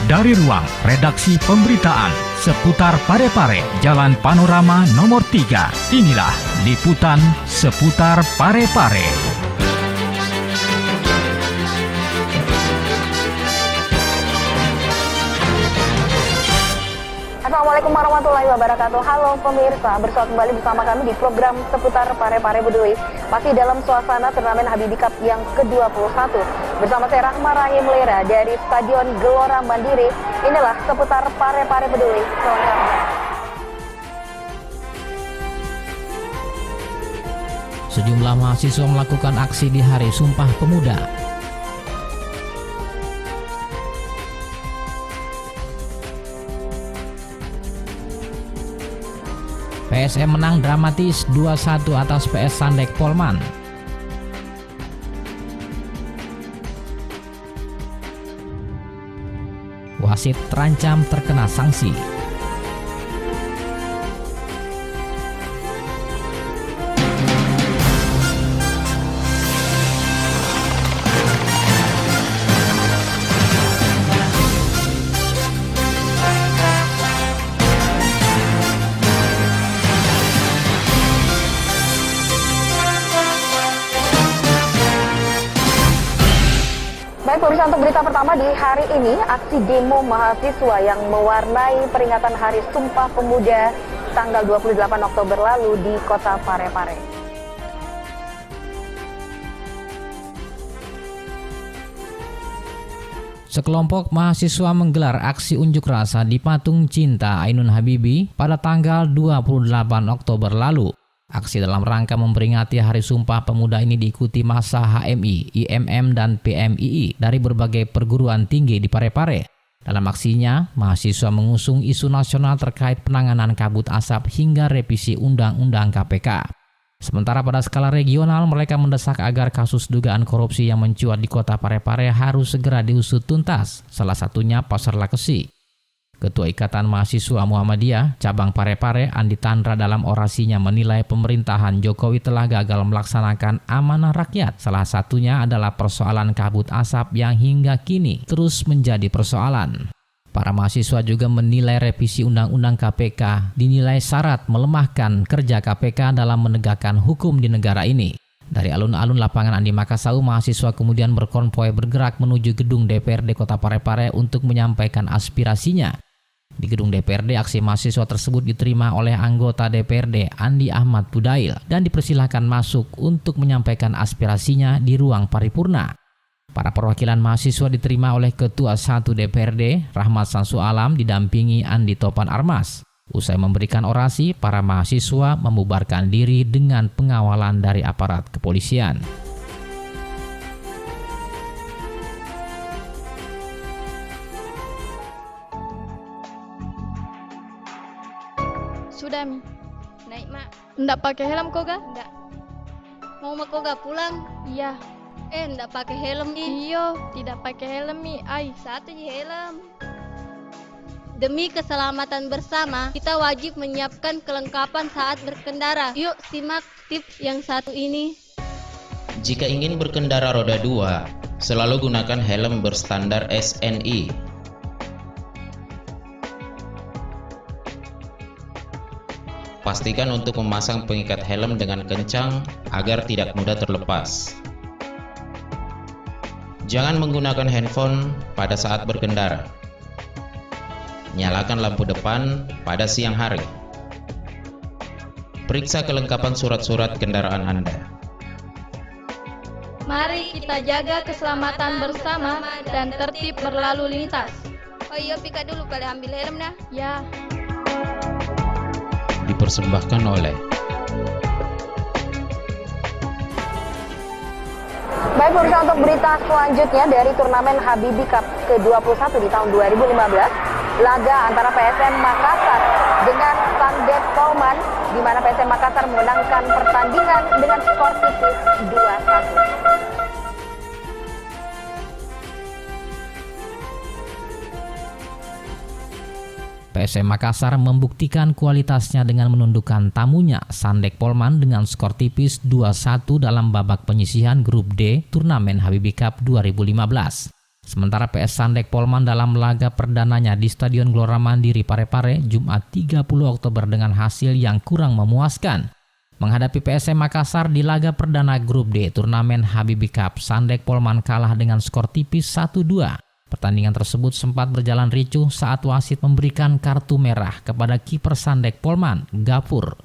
Dari ruang redaksi pemberitaan seputar Parepare, Jalan Panorama nomor 3, inilah liputan seputar Parepare. Assalamualaikum warahmatullahi wabarakatuh. Halo pemirsa, bersua kembali bersama kami di program seputar Parepare Bedui. Masih dalam suasana turnamen Habibie Cup yang ke-21. Bersama saya Rahma Rahim Lera dari Stadion Gelora Mandiri. Inilah seputar Parepare Bedui selengkapnya. Sejumlah mahasiswa melakukan aksi di Hari Sumpah Pemuda. PSM menang dramatis 2-1 atas PS Sandek Polman. Wasit terancam terkena sanksi. Baik pemirsa, untuk berita pertama di hari ini, aksi demo mahasiswa yang mewarnai peringatan Hari Sumpah Pemuda tanggal 28 Oktober lalu di kota Parepare. Sekelompok mahasiswa menggelar aksi unjuk rasa di Patung Cinta Ainun Habibie pada tanggal 28 Oktober lalu. Aksi dalam rangka memperingati Hari Sumpah Pemuda ini diikuti massa HMI, IMM, dan PMII dari berbagai perguruan tinggi di Parepare. Dalam aksinya, mahasiswa mengusung isu nasional terkait penanganan kabut asap hingga revisi Undang-Undang KPK. Sementara pada skala regional, mereka mendesak agar kasus dugaan korupsi yang mencuat di kota Parepare harus segera diusut tuntas, salah satunya Pasar Lakesi. Ketua Ikatan Mahasiswa Muhammadiyah Cabang Parepare, Andi Tandra, dalam orasinya menilai pemerintahan Jokowi telah gagal melaksanakan amanah rakyat. Salah satunya adalah persoalan kabut asap yang hingga kini terus menjadi persoalan. Para mahasiswa juga menilai revisi Undang-Undang KPK dinilai syarat melemahkan kerja KPK dalam menegakkan hukum di negara ini. Dari alun-alun lapangan Andi Makassau, mahasiswa kemudian berkonvoi bergerak menuju gedung DPRD Kota Parepare untuk menyampaikan aspirasinya. Di gedung DPRD, aksi mahasiswa tersebut diterima oleh anggota DPRD Andi Ahmad Pudail dan dipersilahkan masuk untuk menyampaikan aspirasinya di ruang paripurna. Para perwakilan mahasiswa diterima oleh Ketua 1 DPRD Rahmat Sansu Alam didampingi Andi Topan Armas. Usai memberikan orasi, para mahasiswa membubarkan diri dengan pengawalan dari aparat kepolisian. Sudah Mi, naik Mak. Nggak pakai helm kok ga? Nggak. Mau kok ga pulang? Iya. Nggak pakai helm Mi. Iyo, tidak pakai helm Mi. Ay, satu ji helm. Demi keselamatan bersama, kita wajib menyiapkan kelengkapan saat berkendara. Yuk simak tips yang satu ini. Jika ingin berkendara roda 2, selalu gunakan helm berstandar SNI. Pastikan untuk memasang pengikat helm dengan kencang agar tidak mudah terlepas. Jangan menggunakan handphone pada saat berkendara. Nyalakan lampu depan pada siang hari. Periksa kelengkapan surat-surat kendaraan Anda. Mari kita jaga keselamatan bersama dan tertib berlalu lintas. Oh iya, pika dulu kali ambil helm dah. Ya. Dipersembahkan oleh Baik pemirsa, untuk berita selanjutnya dari turnamen Habibie Cup ke-21 di tahun 2015, laga antara PSM Makassar dengan Sandek Polman, di mana PSM Makassar memenangkan pertandingan dengan skor tipis 2-1. PSM Makassar membuktikan kualitasnya dengan menundukkan tamunya Sandek Polman dengan skor tipis 2-1 dalam babak penyisihan grup D turnamen Habibie Cup 2015. Sementara PS Sandek Polman dalam laga perdananya di Stadion Gelora Mandiri Parepare Jumat 30 Oktober dengan hasil yang kurang memuaskan. Menghadapi PSM Makassar di laga perdana Grup D turnamen Habibie Cup, Sandek Polman kalah dengan skor tipis 1-2. Pertandingan tersebut sempat berjalan ricuh saat wasit memberikan kartu merah kepada kiper Sandek Polman, Gapur.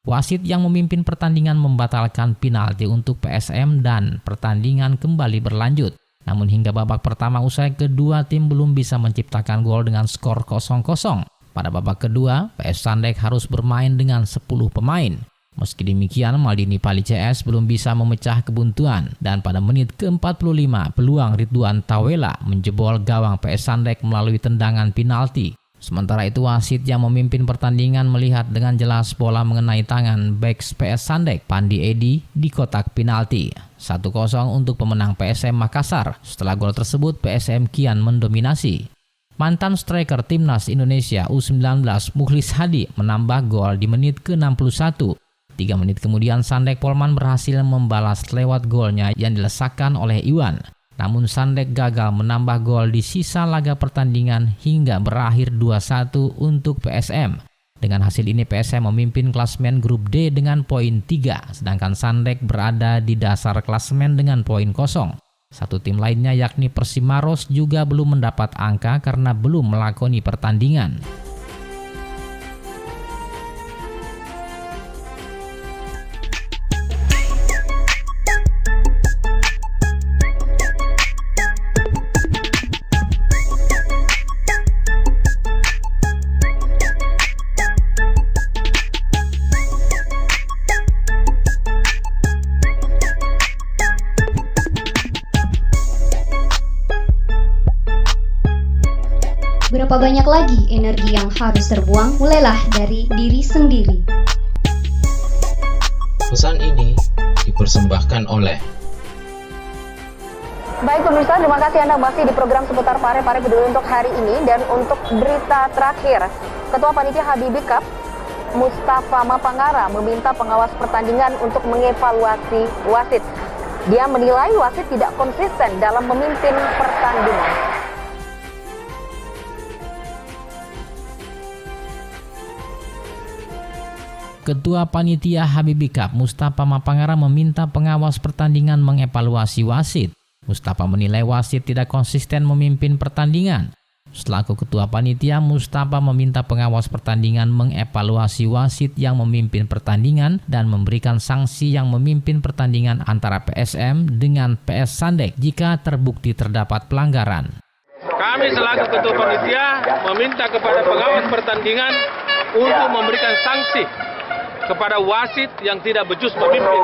Wasit yang memimpin pertandingan membatalkan penalti untuk PSM dan pertandingan kembali berlanjut. Namun hingga babak pertama usai, kedua tim belum bisa menciptakan gol dengan skor 0-0. Pada babak kedua, PS Sandek harus bermain dengan 10 pemain. Meski demikian, Maldini Pali CS belum bisa memecah kebuntuan dan pada menit ke-45 peluang Ridwan Tawela menjebol gawang PS Sandek melalui tendangan penalti. Sementara itu wasit yang memimpin pertandingan melihat dengan jelas bola mengenai tangan bek PS Sandek, Pandi Edi, di kotak penalti. 1-0 untuk pemenang PSM Makassar. Setelah gol tersebut, PSM kian mendominasi. Mantan striker Timnas Indonesia U19 Mukhlis Hadi menambah gol di menit ke-61. 3 menit kemudian Sandek Polman berhasil membalas lewat golnya yang dilesakkan oleh Iwan. Namun Sandek gagal menambah gol di sisa laga pertandingan hingga berakhir 2-1 untuk PSM. Dengan hasil ini PSM memimpin klasemen Grup D dengan poin 3, sedangkan Sandek berada di dasar klasemen dengan poin 0. Satu tim lainnya yakni Persimaros juga belum mendapat angka karena belum melakoni pertandingan. Berapa banyak lagi energi yang harus terbuang? Mulailah dari diri sendiri. Pesan ini dipersembahkan oleh Baik pemirsa, terima kasih Anda masih di program seputar Parepare Peduli untuk hari ini. Dan untuk berita terakhir, Ketua Panitia Habibie Cup Mustafa Mapangara meminta pengawas pertandingan untuk mengevaluasi wasit. Dia menilai wasit tidak konsisten dalam memimpin pertandingan. Ketua Panitia Habibie Cup Mustafa Mapangara meminta pengawas pertandingan mengevaluasi wasit. Mustafa menilai wasit tidak konsisten memimpin pertandingan. Selaku Ketua Panitia, Mustafa meminta pengawas pertandingan mengevaluasi wasit yang memimpin pertandingan dan memberikan sanksi yang memimpin pertandingan antara PSM dengan PS Sandek jika terbukti terdapat pelanggaran. Kami selaku Ketua Panitia meminta kepada pengawas pertandingan untuk memberikan sanksi kepada wasit yang tidak becus memimpin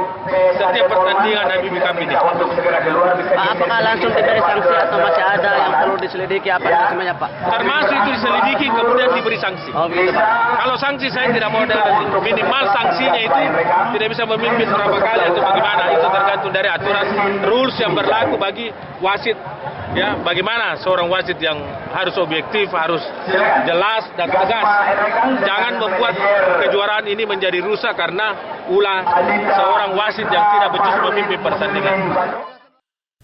setiap pertandingan Habibie Cup ini. Pak, apakah langsung diberi sanksi atau masih ada yang perlu diselidiki apa namanya Pak? Termasuk itu diselidiki kemudian diberi sanksi. Oh gitu Pak. Kalau sanksi saya tidak mau ada minimal sanksinya itu tidak bisa memimpin berapa kali atau bagaimana, itu tergantung dari aturan rules yang berlaku bagi wasit. Ya, bagaimana seorang wasit yang harus objektif, harus jelas dan tegas. Jangan membuat kejuaraan ini menjadi rusak karena ulah seorang wasit yang tidak becus memimpin pertandingan.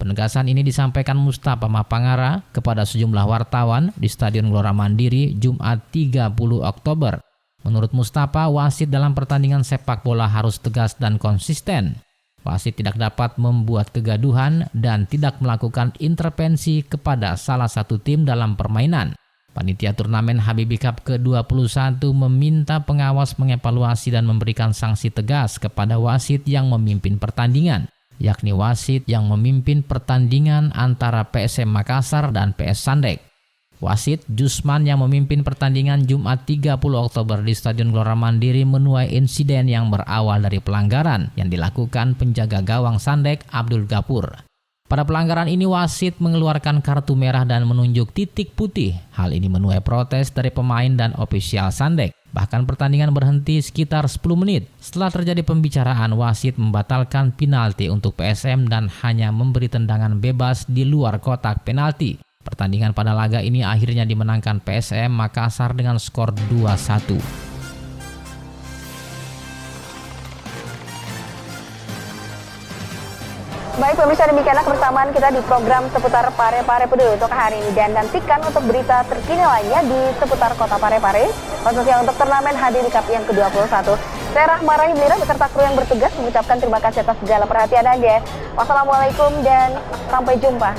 Penegasan ini disampaikan Mustafa Mapangara kepada sejumlah wartawan di Stadion Gelora Mandiri Jumat 30 Oktober. Menurut Mustafa, wasit dalam pertandingan sepak bola harus tegas dan konsisten. Wasit tidak dapat membuat kegaduhan dan tidak melakukan intervensi kepada salah satu tim dalam permainan. Panitia turnamen Habibie Cup ke-21 meminta pengawas mengevaluasi dan memberikan sanksi tegas kepada wasit yang memimpin pertandingan, yakni wasit yang memimpin pertandingan antara PSM Makassar dan PS Sandek. Wasit Jusman yang memimpin pertandingan Jumat 30 Oktober di Stadion Gelora Mandiri menuai insiden yang berawal dari pelanggaran yang dilakukan penjaga gawang Sandek Abdul Gapur. Pada pelanggaran ini wasit mengeluarkan kartu merah dan menunjuk titik putih. Hal ini menuai protes dari pemain dan ofisial Sandek. Bahkan pertandingan berhenti sekitar 10 menit. Setelah terjadi pembicaraan, wasit membatalkan penalti untuk PSM dan hanya memberi tendangan bebas di luar kotak penalti. Pertandingan pada laga ini akhirnya dimenangkan PSM Makassar dengan skor 2-1. Baik pemirsa, demikianlah kebersamaan kita di program seputar Parepare Peduli untuk hari ini. Dan nantikan untuk berita terkini lainnya di seputar kota Parepare, khususnya untuk turnamen HDB Cup yang ke-21. Saya Rahma Rahim Lira beserta kru yang bertugas mengucapkan terima kasih atas segala perhatian Anda. Wassalamualaikum dan sampai jumpa.